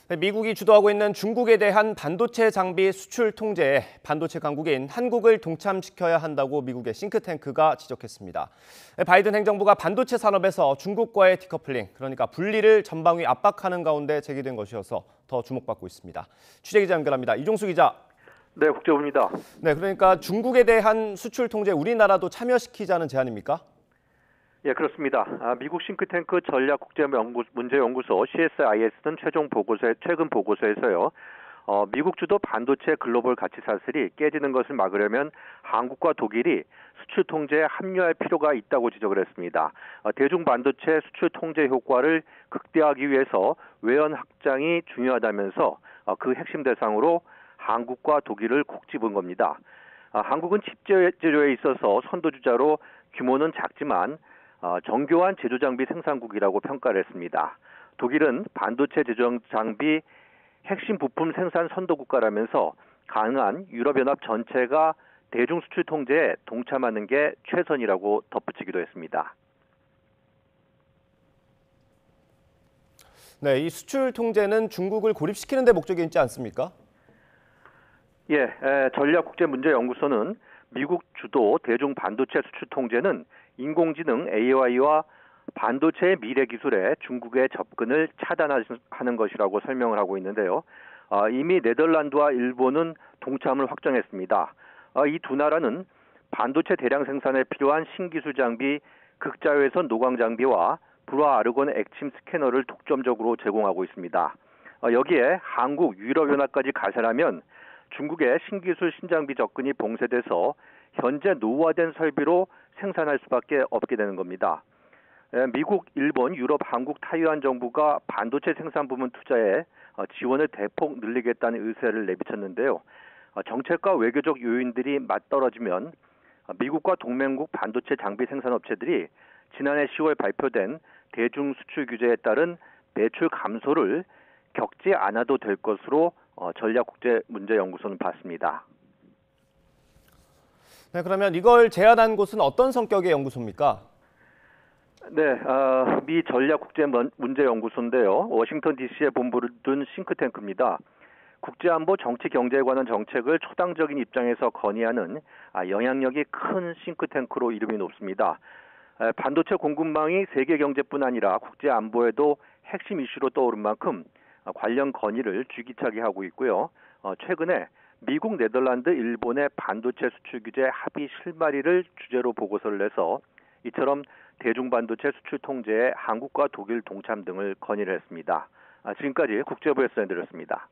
네, 미국이 주도하고 있는 중국에 대한 반도체 장비 수출 통제에 반도체 강국인 한국을 동참시켜야 한다고 미국의 싱크탱크가 지적했습니다. 네, 바이든 행정부가 반도체 산업에서 중국과의 디커플링, 그러니까 분리를 전방위 압박하는 가운데 제기된 것이어서 더 주목받고 있습니다. 취재기자 연결합니다. 이종수 기자. 네, 국제부입니다. 네, 그러니까 중국에 대한 수출 통제 우리나라도 참여시키자는 제안입니까? 예, 그렇습니다. 미국 싱크탱크 전략국제문제연구소 CSIS는 최근 보고서에서요. 미국 주도 반도체 글로벌 가치 사슬이 깨지는 것을 막으려면 한국과 독일이 수출 통제에 합류할 필요가 있다고 지적을 했습니다. 대중 반도체 수출 통제 효과를 극대화하기 위해서 외연 확장이 중요하다면서 그 핵심 대상으로 한국과 독일을 콕 집은 겁니다. 한국은 집재료에 있어서 선도주자로 규모는 작지만 정교한 제조장비 생산국이라고 평가를 했습니다. 독일은 반도체 제조장비 핵심 부품 생산 선도국가라면서 가능한 유럽연합 전체가 대중 수출 통제에 동참하는 게 최선이라고 덧붙이기도 했습니다. 네, 이 수출 통제는 중국을 고립시키는 데 목적이 있지 않습니까? 예, 전략국제문제연구소는 미국 주도 대중 반도체 수출 통제는 인공지능 AI와 반도체의 미래 기술에 중국의 접근을 차단하는 것이라고 설명을 하고 있는데요. 이미 네덜란드와 일본은 동참을 확정했습니다. 이 두 나라는 반도체 대량 생산에 필요한 신기술 장비, 극자외선 노광 장비와 불화 아르곤 액침 스캐너를 독점적으로 제공하고 있습니다. 여기에 한국, 유럽연합까지 가세라면 중국의 신기술 신장비 접근이 봉쇄돼서 현재 노후화된 설비로 생산할 수밖에 없게 되는 겁니다. 미국, 일본, 유럽, 한국, 타이완 정부가 반도체 생산 부문 투자에 지원을 대폭 늘리겠다는 의사를 내비쳤는데요. 정책과 외교적 요인들이 맞떨어지면 미국과 동맹국 반도체 장비 생산 업체들이 지난해 10월 발표된 대중 수출 규제에 따른 매출 감소를 겪지 않아도 될 것으로 전략국제문제연구소는 봤습니다. 네, 그러면 이걸 제안한 곳은 어떤 성격의 연구소입니까? 네, 미 전략국제문제연구소인데요. 워싱턴 DC에 본부를 둔 싱크탱크입니다. 국제안보 정치 경제에 관한 정책을 초당적인 입장에서 건의하는 영향력이 큰 싱크탱크로 이름이 높습니다. 반도체 공급망이 세계 경제뿐 아니라 국제 안보에도 핵심 이슈로 떠오른 만큼 관련 건의를 주기차게 하고 있고요. 최근에 미국, 네덜란드, 일본의 반도체 수출 규제 합의 실마리를 주제로 보고서를 내서 이처럼 대중 반도체 수출 통제에 한국과 독일 동참 등을 건의를 했습니다. 지금까지 국제부에서 전해드렸습니다.